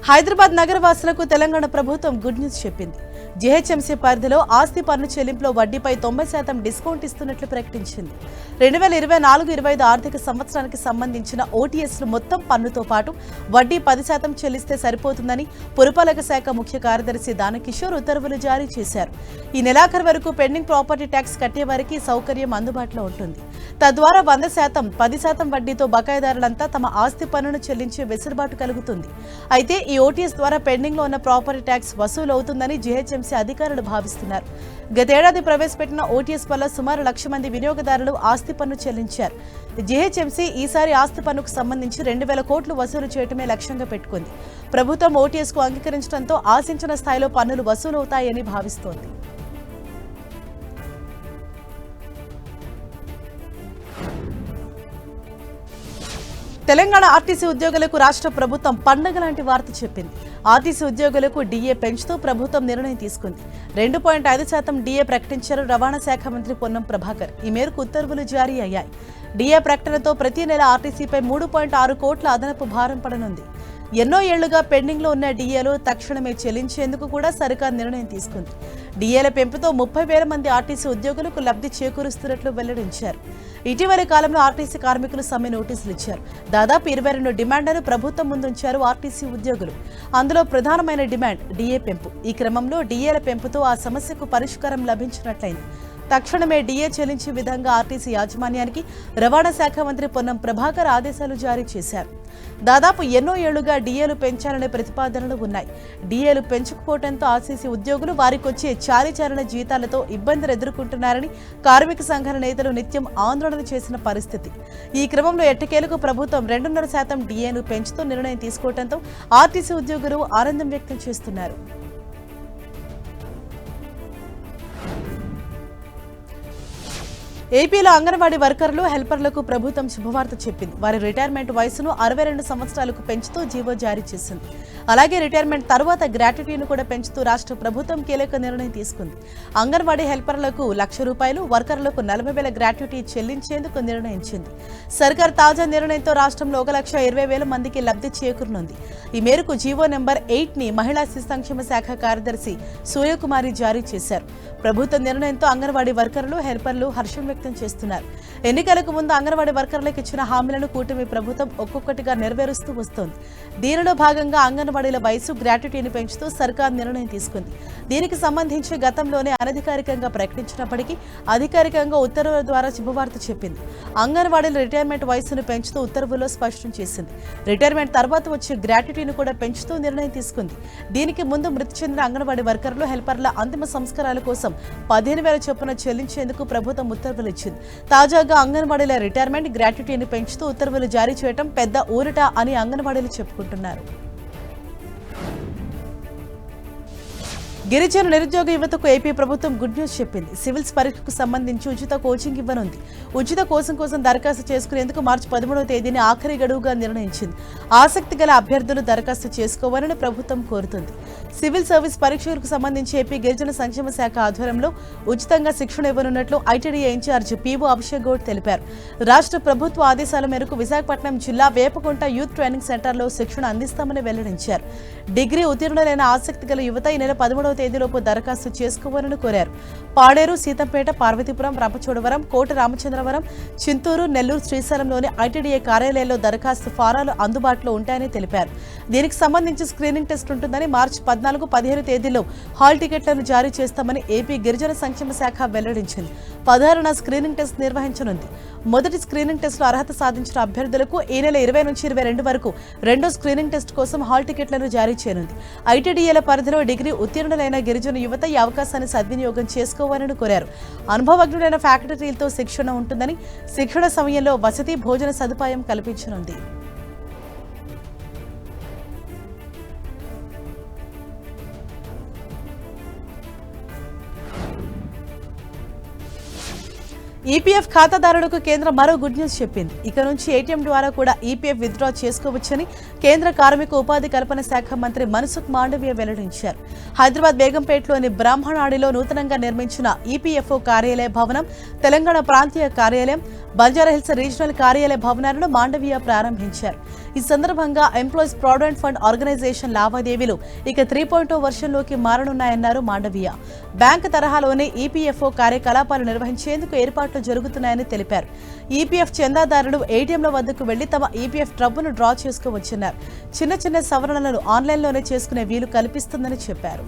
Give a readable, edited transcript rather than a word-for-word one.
హైదరాబాద్ నగరవాసులకు తెలంగాణ ప్రభుత్వం good news చెప్పింది. GHMC పరిధిలో ఆస్తి పన్ను చెల్లింపులో వడ్డీపై 90% డిస్కౌంట్ ఇస్తున్నట్లు ప్రకటించింది. 2024-25 ఆర్థిక సంవత్సరానికి సంబంధించిన ఓటీఎస్లు మొత్తం పన్నుతో పాటు వడ్డీ 10% చెల్లిస్తే సరిపోతుందని పురపాలక శాఖ ముఖ్య కార్యదర్శి దానకిషోర్ ఉత్తర్వులు జారీ చేశారు. ఈ నెలాఖరు వరకు పెండింగ్ ప్రాపర్టీ ట్యాక్స్ కట్టేవారికి సౌకర్యం అందుబాటులో ఉంటుంది. తద్వారా 100%, 10% వడ్డీతో బకాయిదారులంతా తమ ఆస్తి పన్నును చెల్లించే వెసులుబాటు కలుగుతుంది. అయితే ఈ ఓటీఎస్ ద్వారా పెండింగ్ లో ఉన్న ప్రాపర్టీ ట్యాక్స్ వసూలు అవుతుందని జీహెచ్ఎంసీ అధికారులు భావిస్తున్నారు. గతేడాది ప్రవేశపెట్టిన ఓటీఎస్ వల్ల సుమారు 1,00,000 మంది వినియోగదారులు ఆస్తి పన్ను చెల్లించారు. జీహెచ్ఎంసీ ఈసారి ఆస్తి పన్నుకు సంబంధించి 2,000 కోట్లు వసూలు చేయడమే లక్ష్యంగా పెట్టుకుంది. ప్రభుత్వం ఓటీఎస్ కు అంగీకరించడంతో ఆశించిన స్థాయిలో పన్నులు వసూలవుతాయని భావిస్తోంది. తెలంగాణ ఆర్టీసీ ఉద్యోగులకు రాష్ట్ర ప్రభుత్వం పండగ లాంటి వార్త చెప్పింది. ఆర్టీసీ ఉద్యోగులకు డీఏ పెంచుతూ ప్రభుత్వం నిర్ణయం తీసుకుంది. 2.5% డీఏ ప్రకటించారు రవాణా శాఖ మంత్రి పొన్నం ప్రభాకర్. ఈ మేరకు ఉత్తర్వులు జారీ అయ్యాయి. డీఏ ప్రకటనతో ప్రతి నెల ఆర్టీసీపై 3.6 కోట్ల అదనపు భారం పడనుంది. ఎన్నో ఏళ్లుగా పెండింగ్ లో ఉన్న డీఏలు తక్షణమే చెల్లించేందుకు కూడా సర్కార్ నిర్ణయం తీసుకుంది. డీఏల పెంపుతో 30,000 మంది ఆర్టీసీ ఉద్యోగులకు లబ్ధి చేకూరుస్తున్నట్లు వెల్లడించారు. ఇటీవలి కాలంలో ఆర్టీసీ కార్మికులు సమ్మె నోటీసులు ఇచ్చారు. దాదాపు 22 డిమాండ్లను ప్రభుత్వం ముందుంచారు ఆర్టీసీ ఉద్యోగులు. అందులో ప్రధానమైన డిమాండ్ డీఏ పెంపు. ఈ క్రమంలో డీఏల పెంపుతో ఆ సమస్యకు పరిష్కారం లభించినట్లయింది. తక్షణమే డీఏ చెల్లించే విధంగా ఆర్టీసీ యాజమాన్యానికి రవాణా శాఖ మంత్రి పొన్నం ప్రభాకర్ ఆదేశాలు జారీ చేశారు. దాదాపు ఎన్నో ఏళ్లుగా డీఏలు పెంచాలనే ప్రతిపాదనలు ఉన్నాయి. డీఏలు పెంచకపోవడంతో ఆర్టీసీ ఉద్యోగులు వారికొచ్చే చాలీచారణ జీతాలతో ఇబ్బందులు ఎదుర్కొంటున్నారని కార్మిక సంఘాల నేతలు నిత్యం ఆందోళన చేసిన పరిస్థితి. ఈ క్రమంలో ఎట్టకేలకు ప్రభుత్వం 2.5% డీఏను పెంచుతూ నిర్ణయం తీసుకోవడంతో ఆర్టీసీ ఉద్యోగులు ఆనందం వ్యక్తం చేస్తున్నారు. ఏపీలో అంగన్వాడీ వర్కర్లు, హెల్పర్లకు ప్రభుత్వం శుభవార్త చెప్పింది. వారి రిటైర్మెంట్ వయసును 62 సంవత్సరాలకు పెంచుతూ జీవో జారీ చేసింది. అలాగే రిటైర్మెంట్ తర్వాత గ్రాట్యుటీని కూడా పెంచుతూ రాష్ట్ర ప్రభుత్వం కీలక నిర్ణయం తీసుకుంది. అంగన్వాడీ హెల్పర్లకు ₹1,00,000, వర్కర్లకు 40,000 గ్రాట్యుటీ చెల్లించేందుకు నిర్ణయించింది. సర్కార్ తాజా నిర్ణయంతో రాష్ట్రంలో 1,20,000 మందికి లబ్ధి చేకూరనుంది. ఈ మేరకు జీవో నెంబర్ 8ని మహిళా శిశు సంక్షేమ శాఖ కార్యదర్శి సూర్యకుమారి జారీ చేశారు. ప్రభుత్వ నిర్ణయంతో అంగన్వాడీ వర్కర్లు, హెల్పర్లు హర్షం వ్యక్తం చేస్తున్నారు. ఎన్నికలకు ముందు అంగన్వాడీ వర్కర్లకు ఇచ్చిన హామీలను కూటమి ప్రభుత్వం ఒక్కొక్కటిగా నెరవేరుస్తూ వస్తోంది. దీనిలో భాగంగా అంగన్వాడీల వయసు గ్రాట్యుటీని పెంచుతూ సర్కార్ నిర్ణయం తీసుకుంది. దీనికి సంబంధించి గతంలోనే అనధికారికంగా ప్రకటించినప్పటికీ అధికారికంగా ఉత్తర్వుల ద్వారా శుభవార్త చెప్పింది. అంగన్వాడీల రిటైర్మెంట్ వయసును పెంచుతూ ఉత్తర్వుల్లో స్పష్టం చేసింది. రిటైర్మెంట్ తర్వాత వచ్చే గ్రాట్యుటీని కూడా పెంచుతూ నిర్ణయం తీసుకుంది. దీనికి ముందు మృతి చెందిన అంగన్వాడీ వర్కర్లు, హెల్పర్ల అంతిమ సంస్కారాల కోసం 15,000 చొప్పున చెల్లించేందుకు ప్రభుత్వం ఉత్తర్వులు ఇచ్చింది. తాజాగా అంగన్వాడీల రిటైర్మెంట్ గ్రాట్యుటీని పెంచుతూ ఉత్తర్వులు జారీ చేయడం పెద్ద ఊరట అని అంగన్వాడీలు చెప్పుకుంటున్నారు. గిరిజన నిరుద్యోగ యువతకు ఏపీ ప్రభుత్వం గుడ్ న్యూస్ చెప్పింది. సివిల్స్ పరీక్షకు సంబంధించి ఉచిత కోచింగ్ ఇవ్వనుంది. ఉచిత కోచింగ్ కోసం దరఖాస్తు చేసుకునేందుకు మార్చి 13వ తేదీని ఆఖరి గడువుగా నిర్ణయించింది. ఆసక్తి గల అభ్యర్థులు దరఖాస్తు చేసుకోవాలని ప్రభుత్వం కోరుతుంది. సివిల్ సర్వీస్ పరీక్షలకు సంబంధించి ఏపీ గిరిజన సంక్షేమ శాఖ ఆధ్వర్యంలో ఉచితంగా శిక్షణ ఇవ్వనున్నట్లు ITDA incharge PO Abhishek Goud తెలిపారు. రాష్ట్ర ప్రభుత్వ ఆదేశాల మేరకు విశాఖపట్నం జిల్లా వేపకుంట యూత్ ట్రైనింగ్ సెంటర్లో శిక్షణ అందిస్తామని వెల్లడించారు. డిగ్రీ ఉత్తీర్ణులైన ఆసక్తి గల యువత ఈ నెల 13వ తేదీలోపు దరఖాస్తు చేసుకోవాలని కోరారు. పాడేరు, సీతంపేట, పార్వతీపురం, రంపచోడవరం, కోట రామచంద్రవరం, చింతూరు, నెల్లూరు, శ్రీశైలంలోని ఐటీడీఏ కార్యాలయాల్లో దరఖాస్తు ఫారాలు అందుబాటులో ఉంటాయని తెలిపారు. దీనికి సంబంధించి స్క్రీనింగ్ టెస్ట్ ఉంటుందని, మార్చి 14, 15 తేదీల్లో హాల్ టికెట్లను జారీ చేస్తామని ఏపీ గిరిజన సంక్షేమ శాఖ వెల్లడించింది. 16న స్క్రీనింగ్ టెస్ట్ నిర్వహించనుంది. మొదటి స్క్రీనింగ్ టెస్టులో అర్హత సాధించిన అభ్యర్థులకు ఈ నెల 20 నుంచి 22 వరకు రెండో స్క్రీనింగ్ టెస్ట్ కోసం హాల్ టికెట్లను జారీ చేయనుంది. ఐటీడీఏల పరిధిలో డిగ్రీ ఉత్తీర్ణులైన గిరిజన యువత ఈ అవకాశాన్ని సద్వినియోగం చేసుకోవాలని కోరారు. అనుభవజ్ఞులైన ఫ్యాకల్టీలతో శిక్షణ ఉంటుందని, శిక్షణ సమయంలో వసతి, భోజన సదుపాయం కల్పించనుంది. ఈపీఎఫ్ ఖాతాదారులకు కేంద్రం మరో గుడ్ న్యూస్ చెప్పింది. ఇక నుంచి ఏటీఎం ద్వారా కూడా ఈపీఎఫ్ విత్డ్రా చేసుకోవచ్చని కేంద్ర కార్మిక ఉపాధి కల్పన శాఖ మంత్రి మన్సుఖ్ మాండవీయ వెల్లడించారు. హైదరాబాద్ బేగంపేటలోని బ్రాహ్మణాడిలో నూతనంగా నిర్మించిన ఈపీఎఫ్ఓ కార్యాలయ భవనం, తెలంగాణ ప్రాంతీయ కార్యాలయం, బంజారాహిల్స్ రీజనల్ కార్యాలయ భవనాలను మాండవీయ ప్రారంభించారు. ఈ సందర్భంగా ఎంప్లాయీస్ ప్రావిడెంట్ ఫండ్ ఆర్గనైజేషన్ లావాదేవీలు ఇక 3.0 వర్షన్లోకి మారనున్నాయన్నారు మాండవీయ. బ్యాంకు తరహాలోనే ఈపీఎఫ్ఓ కార్యకలాపాలు నిర్వహించేందుకు ఏర్పాట్లు జరుగుతున్నాయని తెలిపారు. ఈపీఎఫ్ చందాదారులు ఏటీఎంల వద్దకు వెళ్లి తమ ఈపీఎఫ్ డబ్బును డ్రా చేసుకోవచ్చన్నారు. చిన్న చిన్న సవరణలను ఆన్లైన్లోనే చేసుకునే వీలు కల్పిస్తుందని చెప్పారు.